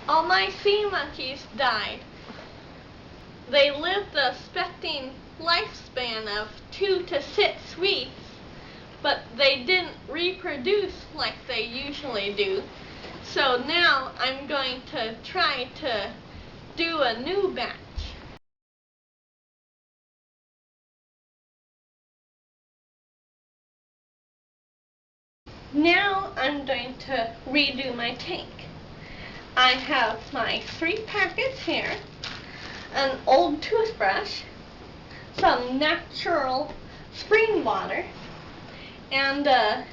All my sea monkeys died. They lived the expecting lifespan of 2 to 6 weeks, but they didn't reproduce like they usually do. So now I'm going to try to do a new batch. Now I'm going to redo my tank. I have my 3 packets here, an old toothbrush, some natural spring water, and a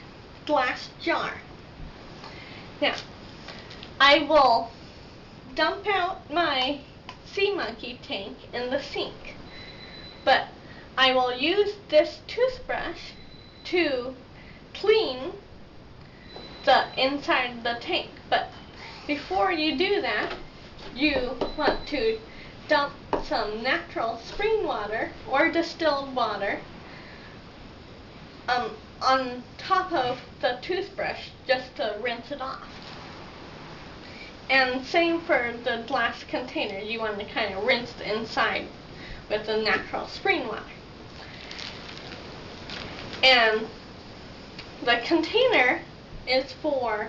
glass jar. Now, I will dump out my sea monkey tank in the sink, but I will use this toothbrush to clean the inside of the tank. But before you do that, you want to dump some natural spring water or distilled water on top of the toothbrush just to rinse it off. And same for the glass container. You want to kind of rinse the inside with the natural spring water. And the container is for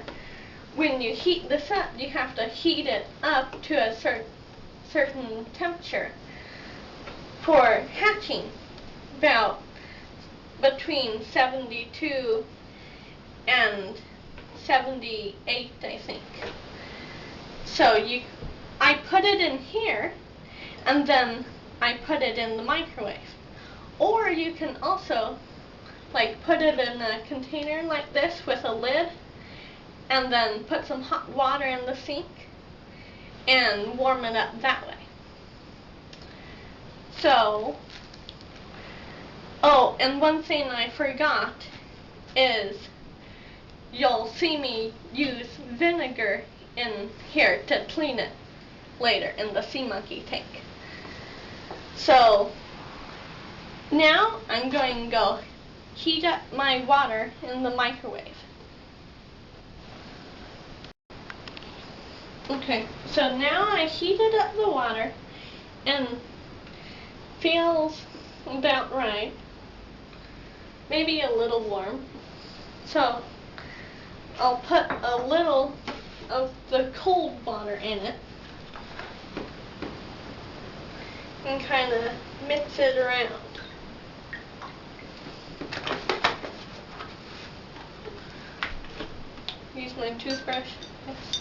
when you heat this up, you have to heat it up to a certain temperature for hatching, about between 72 and 78, I think. So I put it in here, and then I put it in the microwave. Or you can also put it in a container like this with a lid, and then put some hot water in the sink and warm it up that way. So, oh, and one thing I forgot is you'll see me use vinegar in here to clean it later in the sea monkey tank. So now I'm going to go heat up my water in the microwave. Okay, so now I heated up the water and feels about right. Maybe a little warm. So I'll put a little of the cold water in it and kind of mix it around. Use my toothbrush. Yes.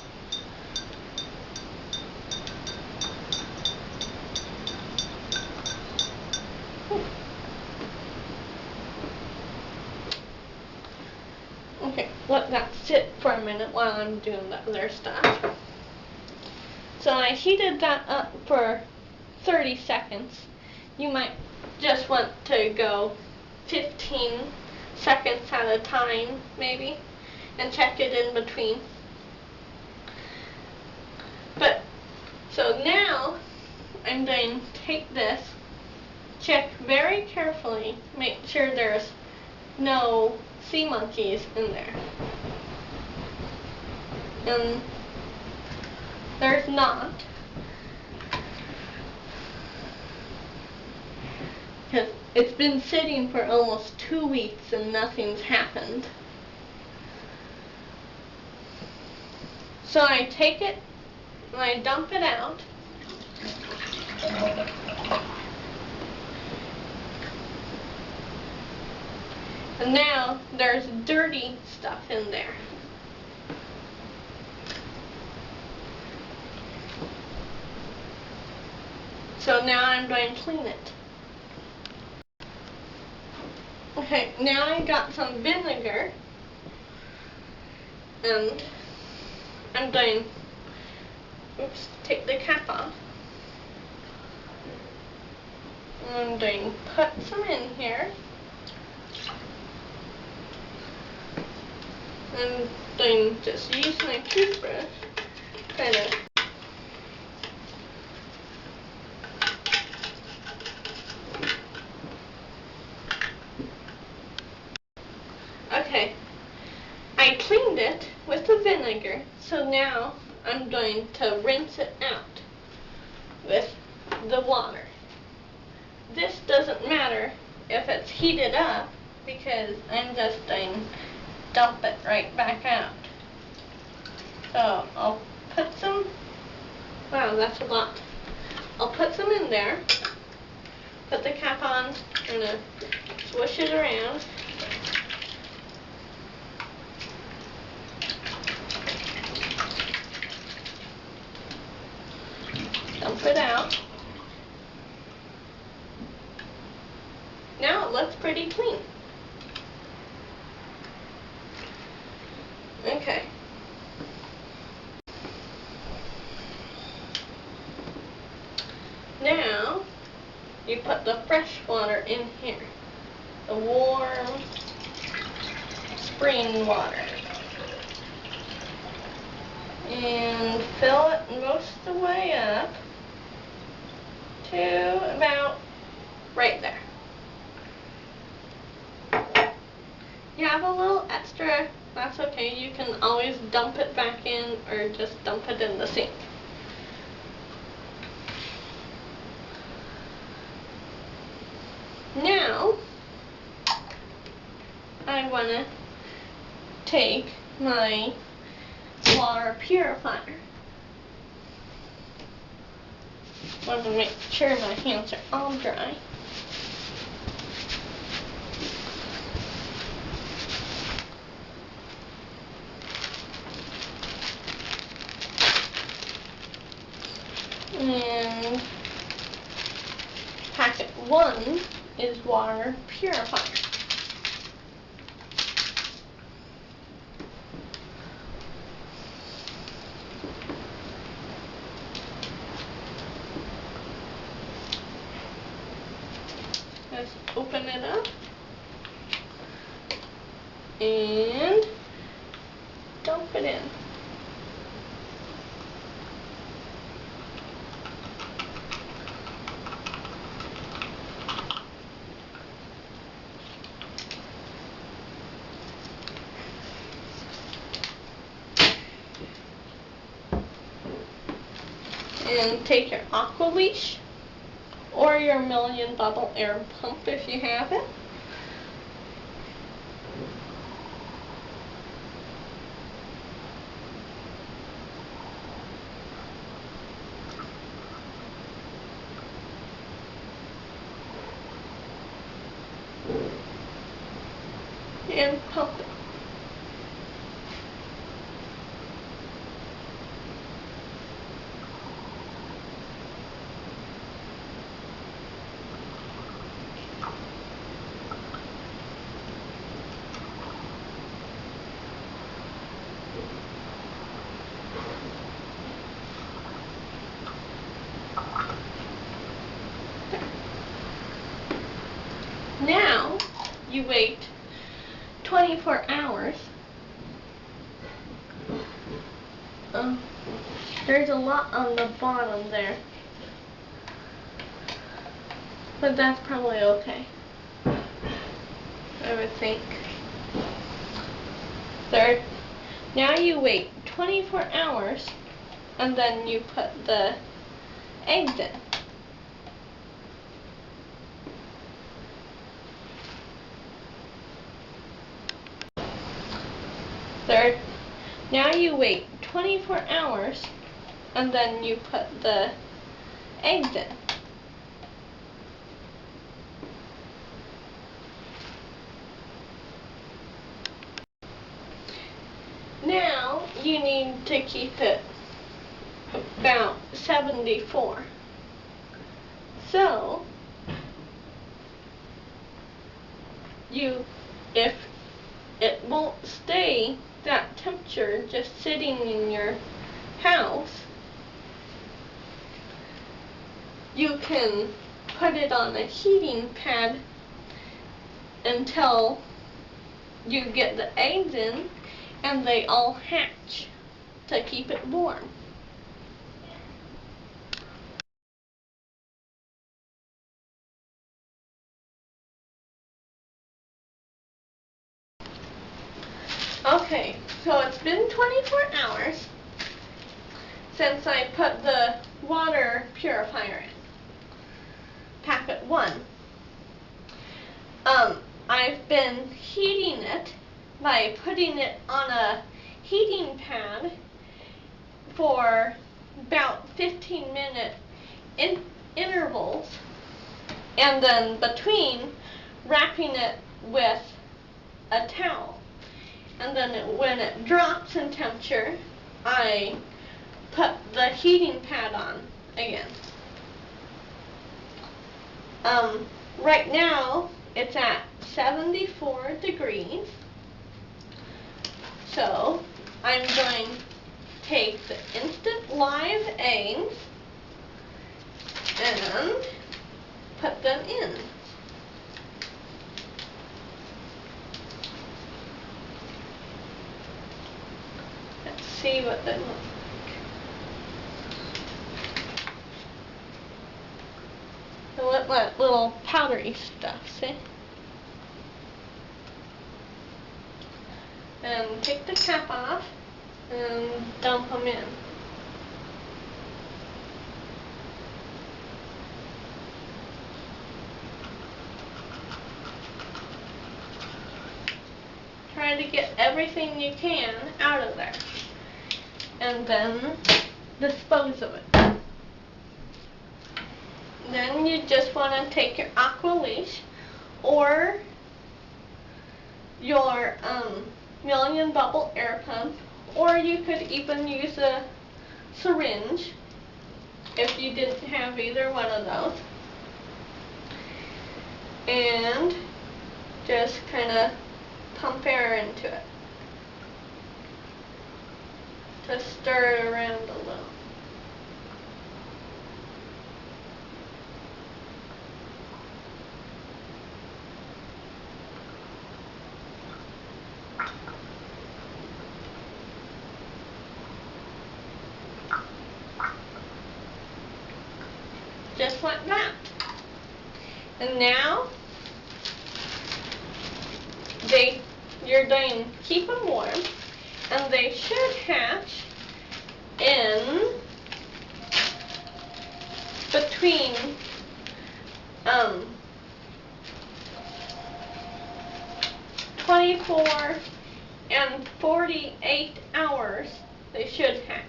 Okay, let that sit for a minute while I'm doing the other stuff. So I heated that up for 30 seconds. You might just want to go 15 seconds at a time, maybe, and check it in between. But, so now I'm going to take this, check very carefully, make sure there's no sea monkeys in there. And there's not. Because it's been sitting for almost 2 weeks and nothing's happened. So I take it and I dump it out. And now there's dirty stuff in there. So now I'm going to clean it. Okay, now I got some vinegar, and I'm going to take the cap off. I'm going to put some in here. I'm going to just use my toothbrush, kind of okay. I cleaned it with the vinegar, so now I'm going to rinse it out with the water. This doesn't matter if it's heated up because I'm just going to dump it right back out. So I'll put some, wow, that's a lot. I'll put some in there, put the cap on, I'm going to swish it around. Dump it out. Now it looks pretty clean. Okay. Now you put the fresh water in here. The warm spring water. And fill it most of the way up to about right there. You have a little extra, that's okay. You can always dump it back in or just dump it in the sink. Now, I want to take my water purifier. I want to make sure my hands are all dry. And packet 1 is water purifier. Just open it up and dump it in. And take your aqua leash or your million bubble air pump if you have it. And pump it. Now you wait 24 hours. There's a lot on the bottom there, but that's probably okay, I would think. Third, now you wait 24 hours and then you put the eggs in. Third, now you wait 24 hours and then you put the eggs in. Now you need to keep it about 74. So if it won't stay that temperature just sitting in your house, you can put it on a heating pad until you get the eggs in and they all hatch to keep it warm. Okay, so it's been 24 hours since I put the water purifier in. Packet 1. I've been heating it by putting it on a heating pad for about 15-minute intervals, and then between wrapping it with a towel. And then when it drops in temperature, I put the heating pad on again. Right now it's at 74 degrees. So I'm going to take the instant live eggs and put them in. Let's see what they look like. They look like little powdery stuff, see? And take the cap off and dump them in. Try to get everything you can out of there, and then dispose of it. Then you just want to take your aqua leash or your million bubble air pump, or you could even use a syringe if you didn't have either one of those, and just kind of pump air into it. Just stir it around a little. Just like that. And now you're going to keep them warm, and they should hatch in between 24 and 48 hours. They should hatch.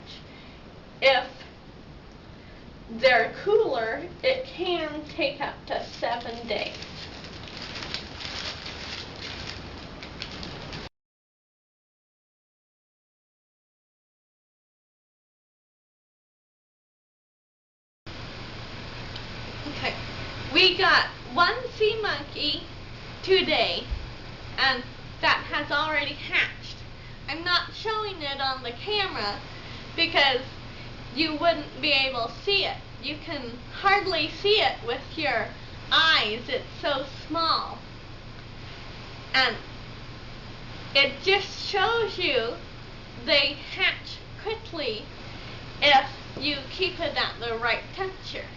If they're cooler, it can take up to 7 days. Okay, we got one sea monkey today, and that has already hatched. I'm not showing it on the camera because you wouldn't be able to see it. You can hardly see it with your eyes. It's so small. And it just shows you they hatch quickly if you keep it at the right temperature.